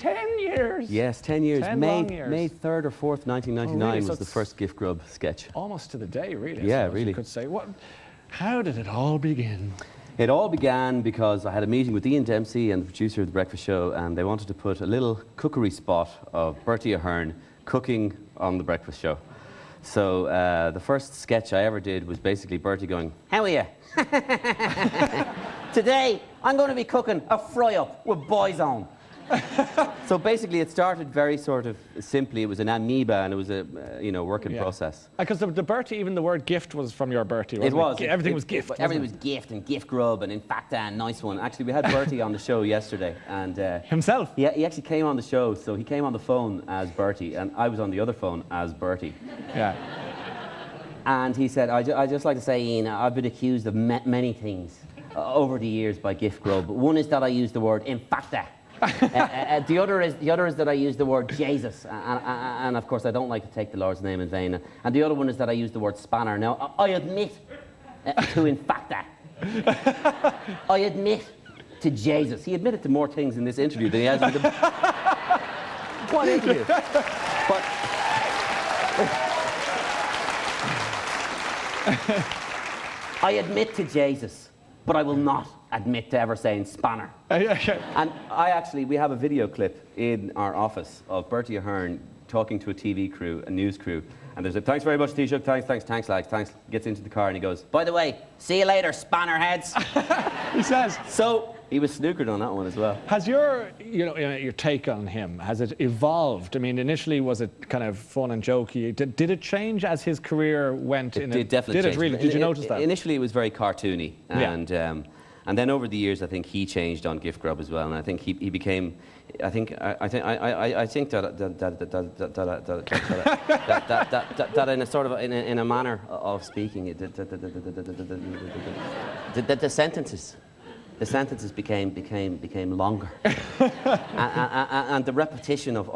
10 years. Yes, 10 years. 10 long years. May 3rd or 4th, 1999 really? So was the first GIF Grub sketch. Almost to the day, really. I Yeah, suppose really. You could say. How did it all begin? It all began because I had a meeting with Ian Dempsey and the producer of The Breakfast Show, and they wanted to put a little cookery spot of Bertie Ahern cooking on The Breakfast Show. So the first sketch I ever did was basically Bertie going, "How are you? Today I'm going to be cooking a fry-up with Boyzone." So basically it started very sort of simply. It was an amoeba and it was a work in process. Because the Bertie, even the word gift was from your Bertie, wasn't it? Was. Everything was gift. Everything was gift and gift grub and in fact a nice one. Actually, we had Bertie on the show yesterday and himself. Yeah, he actually came on the show. So he came on the phone as Bertie and I was on the other phone as Bertie. Yeah. And he said, "I just like to say, Ian, I've been accused of many things over the years by gift grub. One is that I use the word in facta. The other is that I use the word Jesus, and of course I don't like to take the Lord's name in vain. And the other one is that I use the word spanner. Now I admit to in facta. I admit to Jesus. He admitted to more things in this interview than he has in the what interview? But I admit to Jesus, but I will not admit to ever saying spanner." And we have a video clip in our office of Bertie Ahern talking to a TV crew, a news crew, and there's a "Thanks very much, Taoiseach, thanks, lads, thanks." Gets into the car and he goes, "By the way, see you later, spanner heads." He says. So he was snookered on that one as well. Has your take on him, has it evolved? I mean, initially was it kind of fun and jokey? Did it change as his career went? It did definitely change. change. It really? Did you notice that? Initially it was very cartoony, and then over the years I think he changed on Gift Grub as well, and I think he became. I think that in a sort of in a manner of speaking, the sentences became longer, and the repetition of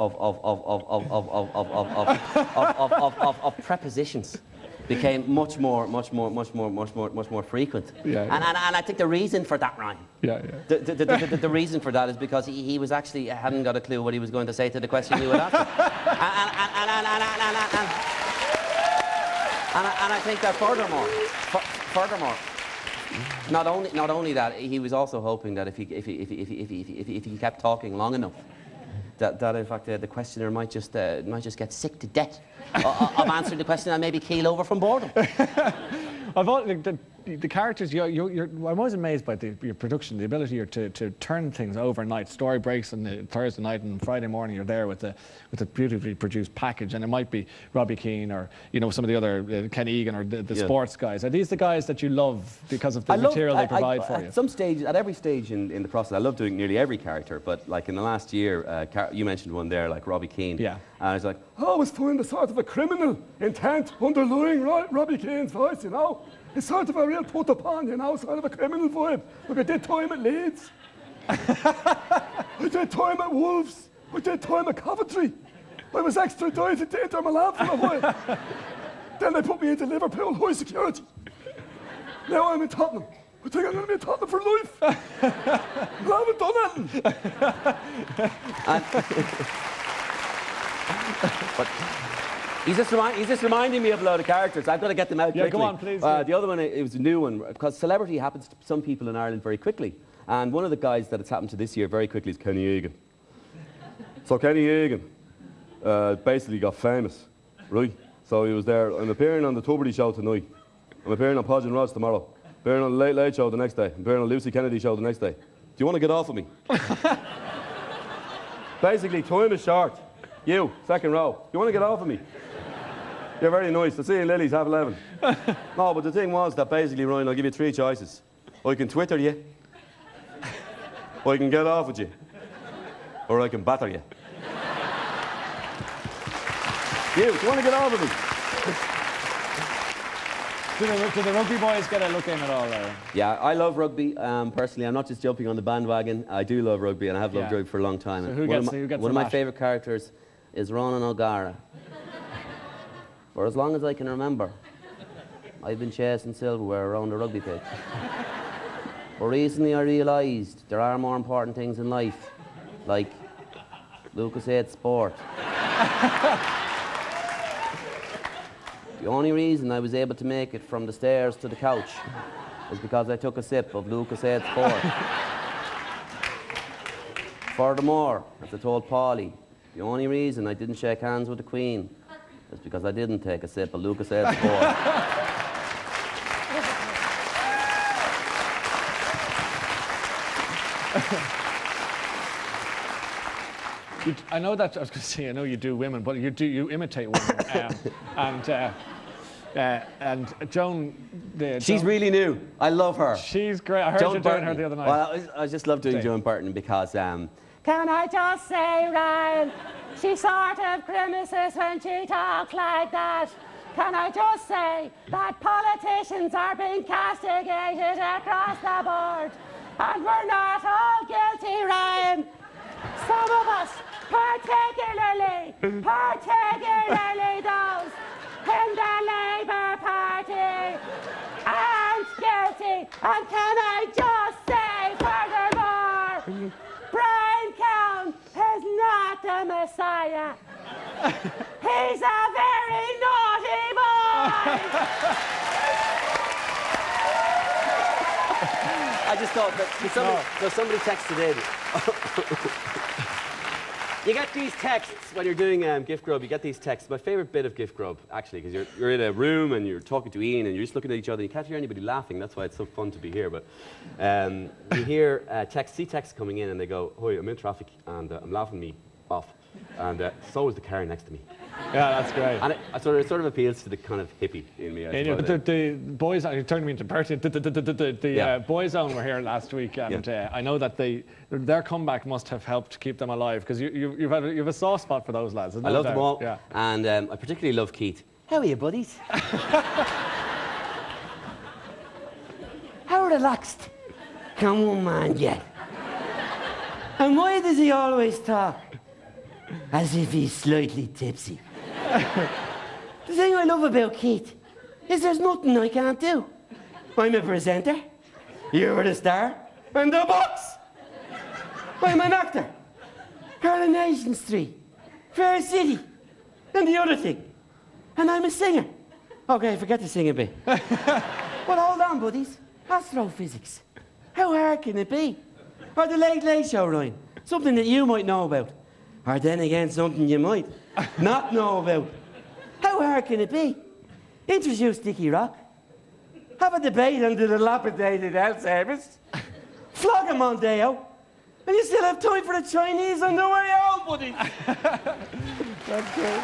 prepositions became much more frequent. And I think the reason for that, Ryan. The reason for that is because he was actually hadn't got a clue what he was going to say to the question you would ask him. And I think that furthermore, not only that, he was also hoping that if he kept talking long enough, that in fact the questioner might just get sick to death of answering the question and maybe keel over from boredom. The characters, I'm always amazed by your production, the ability to turn things overnight. Story breaks on the Thursday night and Friday morning you're there with a beautifully produced package, and it might be Robbie Keane or some of the other Ken Egan or the sports guys. Are these the guys that you love because of the material they provide for you? At every stage in the process, I love doing nearly every character, but like in the last year, you mentioned one there, like Robbie Keane. Yeah. And I was like, I always find the sort of a criminal intent underlying Robbie Keane's voice, It's sort of a real put upon, sort of a criminal vibe. Like I did time at Leeds. I did time at Wolves. I did time at Coventry. I was extradited to Inter Milan for a while. Then they put me into Liverpool high security. Now I'm in Tottenham. I think I'm going to be in Tottenham for life. I haven't done anything. But he's just reminding me of a load of characters. I've got to get them out quickly. Yeah, go on, please. The other one, it was a new one, because celebrity happens to some people in Ireland very quickly. And one of the guys that it's happened to this year very quickly is Kenny Egan. So Kenny Egan basically got famous, right? So he was there. I'm appearing on the Tubridy show tonight. I'm appearing on Podge and Rods tomorrow. Appearing on the Late Late show the next day. I'm appearing on Lucy Kennedy show the next day. Do you want to get off of me? Basically, time is short. You, second row. You want to get off of me? You're very nice. I'll see you in Lily's, 11:30. No, but the thing was that basically, Ryan, I'll give you 3 choices. I can Twitter you, I can get off with you, or I can batter you. You, do you want to get off of me? Do the rugby boys get a look in at all? Yeah, I love rugby. Personally, I'm not just jumping on the bandwagon. I do love rugby, and I have loved rugby for a long time. So who gets one of my favourite characters is Ronan O'Gara. For as long as I can remember, I've been chasing silverware around the rugby pitch. But recently I realised there are more important things in life, like Lucas 8 Sport. The only reason I was able to make it from the stairs to the couch is because I took a sip of Lucas 8 Sport. Furthermore, as I told Paulie, the only reason I didn't shake hands with the Queen is because I didn't take a sip of Lucas 8 Sport. I know that, I was going to say, I know you do women, but you imitate women. And Joan... She's really new. I love her. She's great. I heard you doing her the other night. Well, I just love doing Joan Burton because... Can I just say, Ryan, she sort of grimaces when she talks like that. Can I just say that politicians are being castigated across the board? And we're not all guilty, Ryan. Some of us, particularly those in the Labour Party, aren't guilty. And can I just say furthermore, Brian Cowan is not the Messiah. He's a very naughty boy. I just thought that somebody texted in. You get these texts when you're doing gift grub. You get these texts. My favourite bit of gift grub, actually, because you're in a room and you're talking to Ian and you're just looking at each other. And you can't hear anybody laughing. That's why it's so fun to be here. But you hear texts coming in and they go, "Hi, I'm in traffic and I'm laughing me off." And so is the car next to me. Yeah, that's great. And it sort of appeals to the kind of hippie in me. But the boys, you turned me into Bertie. The boys' own were here last week, and I know that their comeback must have helped keep them alive because you've a soft spot for those lads. I love them all, and I particularly love Keith. How are you, buddies? How relaxed can one man get? And why does he always talk as if he's slightly tipsy? The thing I love about Keith is there's nothing I can't do. I'm a presenter, you're the star, and the box. I'm an actor, Coronation Street, Fair City, and the other thing. And I'm a singer. Okay, forget the singing bit. But hold on, buddies. Astrophysics. How hard can it be? Or the Late Late Show, Ryan. Something that you might know about. Or then again, something you might not know about. How hard can it be? Introduce Dickie Rock. Have a debate on the dilapidated health service. Flog him on Deo. And you still have time for the Chinese on the way out, buddy. That's great.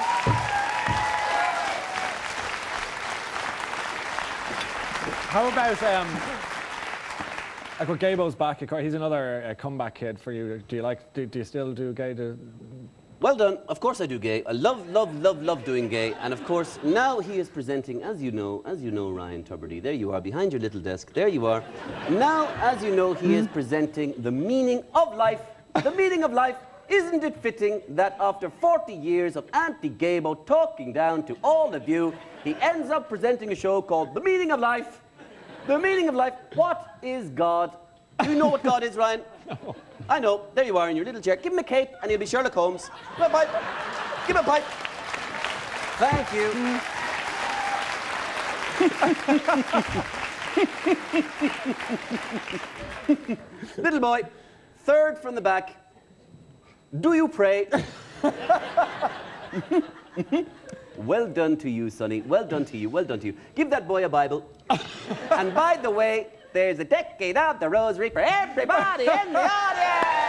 How about like when Gabo's back? He's another comeback kid for you. Do you still do gay? Well done. Of course I do gay. I love doing gay. And of course, now he is presenting, as you know, Ryan Tubridy. There you are, behind your little desk. There you are. Now, as you know, he is presenting the meaning of life. The meaning of life. Isn't it fitting that after 40 years of anti-Gabo talking down to all of you, he ends up presenting a show called The Meaning of Life? The meaning of life. What is God? Do you know what God is, Ryan? No. I know. There you are in your little chair. Give him a cape and he'll be Sherlock Holmes. Give him a pipe. Give him a pipe. Thank you. Little boy, third from the back. Do you pray? Well done to you, Sonny. Well done to you. Well done to you. Give that boy a Bible. And by the way, there's a decade of the rosary for everybody in the audience.